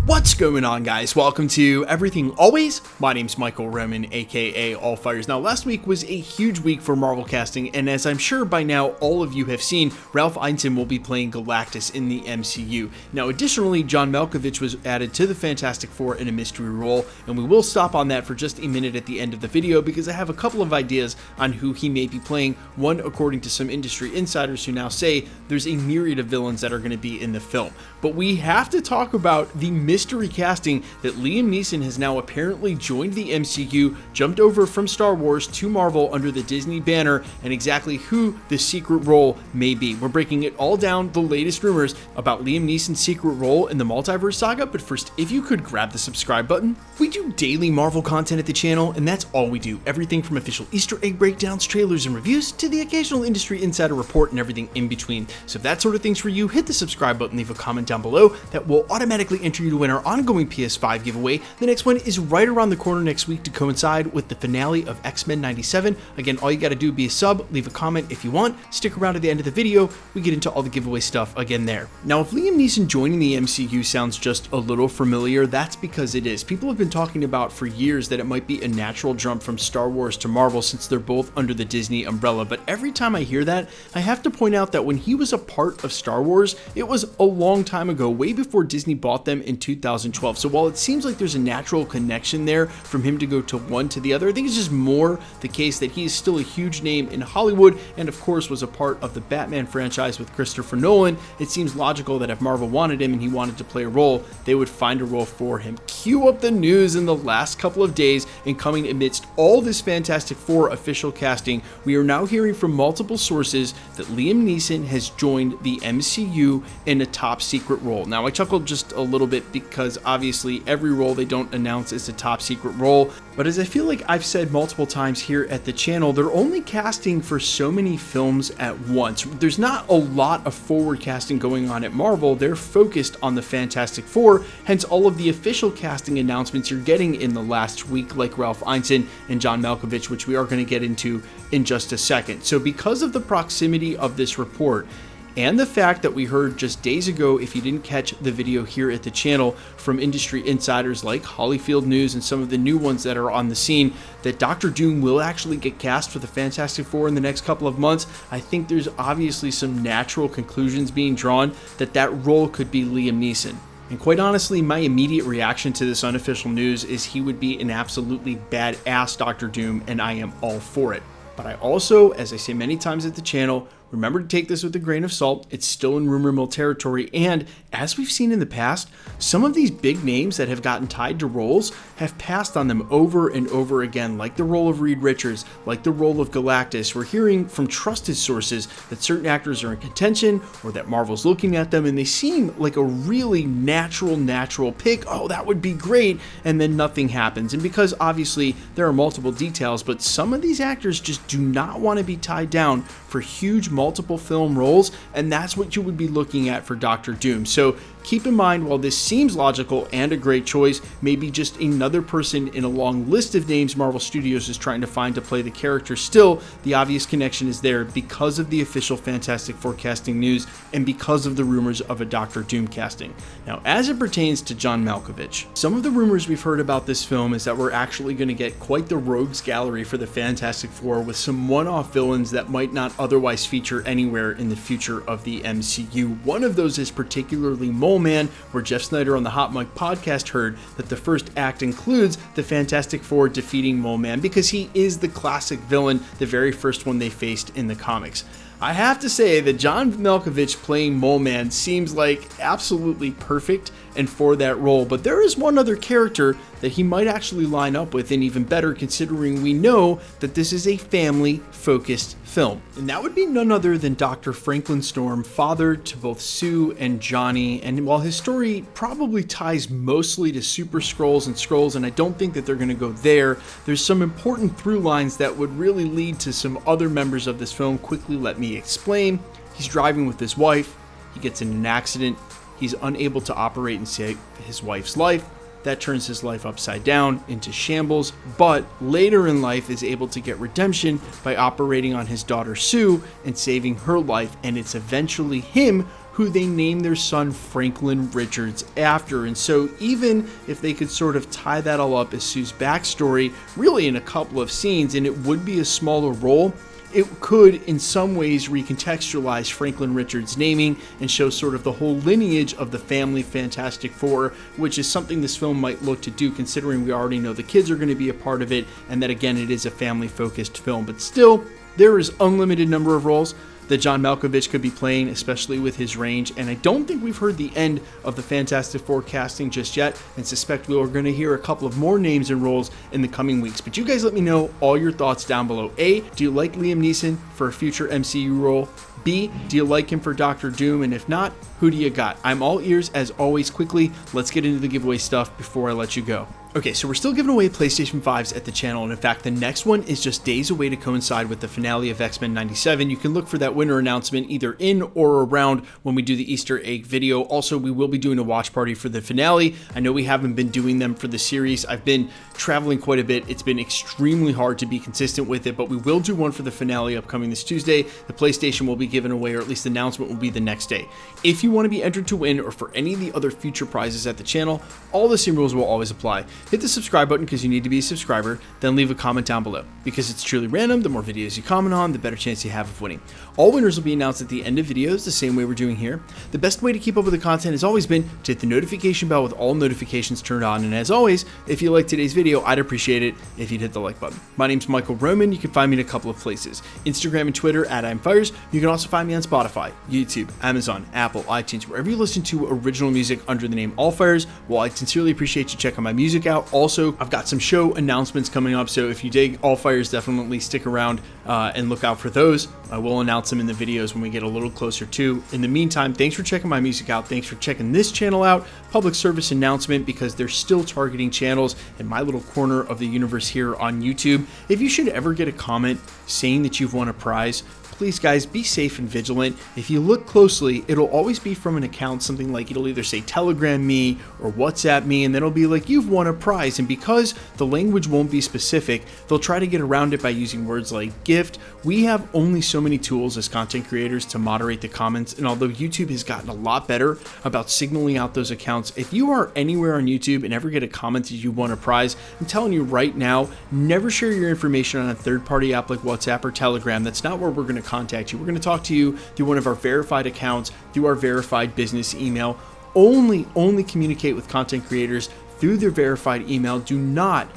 What's going on, guys? Welcome to Everything Always. My name's Michael Roman, aka Allfires. Now, last week was a huge week for Marvel casting, and as I'm sure by now all of you have seen, Ralph Ineson will be playing Galactus in the MCU. Now, additionally, John Malkovich was added to the Fantastic Four in a mystery role, and we will stop on that for just a minute at the end of the video because I have a couple of ideas on who he may be playing. One, according to some industry insiders who now say there's a myriad of villains that are going to be in the film. But we have to talk about the mystery casting that Liam Neeson has now apparently joined the MCU, jumped over from Star Wars to Marvel under the Disney banner, and exactly who the secret role may be. We're breaking it all down, the latest rumors about Liam Neeson's secret role in the multiverse saga. But first, if you could grab the subscribe button. We do daily Marvel content at the channel, and that's all we do. Everything from official Easter egg breakdowns, trailers, and reviews to the occasional industry insider report and everything in between. So if that sort of thing's for you, hit the subscribe button, leave a comment down below. That will automatically enter you to win our ongoing PS5 giveaway. The next one is right around the corner next week to coincide with the finale of X-Men 97. Again, all you got to do is be a sub, leave a comment if you want, stick around to the end of the video. We get into all the giveaway stuff again there. Now, if Liam Neeson joining the MCU sounds just a little familiar, that's because it is. People have been talking about for years that it might be a natural jump from Star Wars to Marvel since they're both under the Disney umbrella. But every time I hear that, I have to point out that when he was a part of Star Wars, it was a long time ago, way before Disney bought them in 2012. So while it seems like there's a natural connection there from him to go to one to the other, I think it's just more the case that he is still a huge name in Hollywood and of course was a part of the Batman franchise with Christopher Nolan. It seems logical that if Marvel wanted him and he wanted to play a role, they would find a role for him. Cue up the news in the last couple of days, and coming amidst all this Fantastic Four official casting, we are now hearing from multiple sources that Liam Neeson has joined the MCU in a top secret role. Now, I chuckled just a little bit because obviously every role they don't announce is a top secret role, but as I feel like I've said multiple times here at the channel, they're only casting for so many films at once. There's not a lot of forward casting going on at Marvel. They're focused on the Fantastic Four, hence all of the official casting announcements you're getting in the last week, like Ralph Ineson and John Malkovich, which we are going to get into in just a second. So because of the proximity of this report, and the fact that we heard just days ago, if you didn't catch the video here at the channel, from industry insiders like Hollyfield News and some of the new ones that are on the scene, that Doctor Doom will actually get cast for the Fantastic Four in the next couple of months, I think there's obviously some natural conclusions being drawn that that role could be Liam Neeson. And quite honestly, my immediate reaction to this unofficial news is he would be an absolutely badass Doctor Doom, and I am all for it. But I also, as I say many times at the channel, remember to take this with a grain of salt. It's still in rumor mill territory, and as we've seen in the past, some of these big names that have gotten tied to roles have passed on them over and over again, like the role of Reed Richards, like the role of Galactus. We're hearing from trusted sources that certain actors are in contention or that Marvel's looking at them and they seem like a really natural pick. Oh, that would be great, and then nothing happens. And because obviously there are multiple details, but some of these actors just do not want to be tied down for huge multiple film roles, and that's what you would be looking at for Doctor Doom. So keep in mind, while this seems logical and a great choice, maybe just another person in a long list of names Marvel Studios is trying to find to play the character, still the obvious connection is there because of the official Fantastic Four casting news and because of the rumors of a Doctor Doom casting. Now, as it pertains to John Malkovich, some of the rumors we've heard about this film is that we're actually going to get quite the rogues gallery for the Fantastic Four, with some one-off villains that might not otherwise feature anywhere in the future of the MCU. One of those is particularly Mole Man, where Jeff Snyder on the Hot Mic podcast heard that the first act includes the Fantastic Four defeating Mole Man because he is the classic villain, the very first one they faced in the comics. I have to say that John Malkovich playing Mole Man seems like absolutely perfect and for that role, but there is one other character that he might actually line up with, and even better considering we know that this is a family-focused film. And that would be none other than Dr. Franklin Storm, father to both Sue and Johnny. And while his story probably ties mostly to Super Skrulls and Skrulls, and I don't think that they're going to go there, there's some important through lines that would really lead to some other members of this film. Quickly, let me explain. He's driving with his wife. He gets in an accident. He's unable to operate and save his wife's life. That turns his life upside down into shambles, but later in life is able to get redemption by operating on his daughter Sue and saving her life, and it's eventually him who they named their son Franklin Richards after. And so even if they could sort of tie that all up as Sue's backstory, really in a couple of scenes, and it would be a smaller role, it could in some ways recontextualize Franklin Richards' naming and show sort of the whole lineage of the family Fantastic Four, which is something this film might look to do considering we already know the kids are going to be a part of it, and that again it is a family-focused film. But still, there is unlimited number of roles that John Malkovich could be playing, especially with his range, and I don't think we've heard the end of the Fantastic Four casting just yet, and suspect we are going to hear a couple of more names and roles in the coming weeks. But you guys let me know all your thoughts down below. A, do you like Liam Neeson for a future MCU role? B, do you like him for Doctor Doom? And if not, who do you got? I'm all ears as always. Quickly, let's get into the giveaway stuff before I let you go. Okay, so we're still giving away PlayStation 5s at the channel, and in fact, the next one is just days away to coincide with the finale of X-Men 97. You can look for that winner announcement either in or around when we do the Easter egg video. Also, we will be doing a watch party for the finale. I know we haven't been doing them for the series. I've been traveling quite a bit. It's been extremely hard to be consistent with it, but we will do one for the finale upcoming this Tuesday. The PlayStation will be given away, or at least the announcement will be the next day. If you want to be entered to win or for any of the other future prizes at the channel, all the same rules will always apply. Hit the subscribe button because you need to be a subscriber, then leave a comment down below. Because it's truly random, the more videos you comment on, the better chance you have of winning. All winners will be announced at the end of videos, the same way we're doing here. The best way to keep up with the content has always been to hit the notification bell with all notifications turned on, and as always, if you like today's video, I'd appreciate it if you'd hit the like button. My name's Michael Roman. You can find me in a couple of places. Instagram and Twitter at I'mFires. You can also find me on Spotify, YouTube, Amazon, Apple, iTunes, wherever you listen to original music under the name AFFLECK. Well, I sincerely appreciate you checking my music out. Also, I've got some show announcements coming up, so if you dig AFFLECK, definitely stick around and look out for those. I will announce them in the videos when we get a little closer to. In the meantime, thanks for checking my music out. Thanks for checking this channel out. Public service announcement, because they're still targeting channels in my little corner of the universe here on YouTube. If you should ever get a comment saying that you've won a prize, please guys, be safe and vigilant. If you look closely, it'll always be from an account, something like it'll either say Telegram me or WhatsApp me, and then it'll be like, you've won a prize. And because the language won't be specific, they'll try to get around it by using words like gift. We have only so many tools as content creators to moderate the comments, and although YouTube has gotten a lot better about signaling out those accounts, if you are anywhere on YouTube and ever get a comment that you won a prize, I'm telling you right now, never share your information on a third-party app like WhatsApp or Telegram. That's not where we're going to contact you. We're going to talk to you through one of our verified accounts, through our verified business email. Only communicate with content creators through their verified email. Do not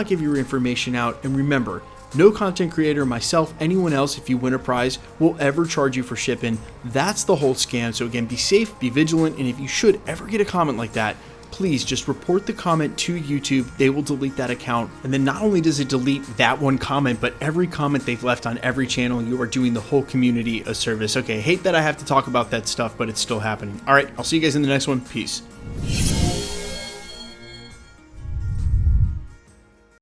give your information out. And remember, no content creator, myself, anyone else, if you win a prize, will ever charge you for shipping. That's the whole scam. So again, be safe, be vigilant, and if you should ever get a comment like that, please just report the comment to YouTube. They will delete that account. And then not only does it delete that one comment, but every comment they've left on every channel. You are doing the whole community a service. Okay, hate that I have to talk about that stuff, but it's still happening. All right, I'll see you guys in the next one. Peace.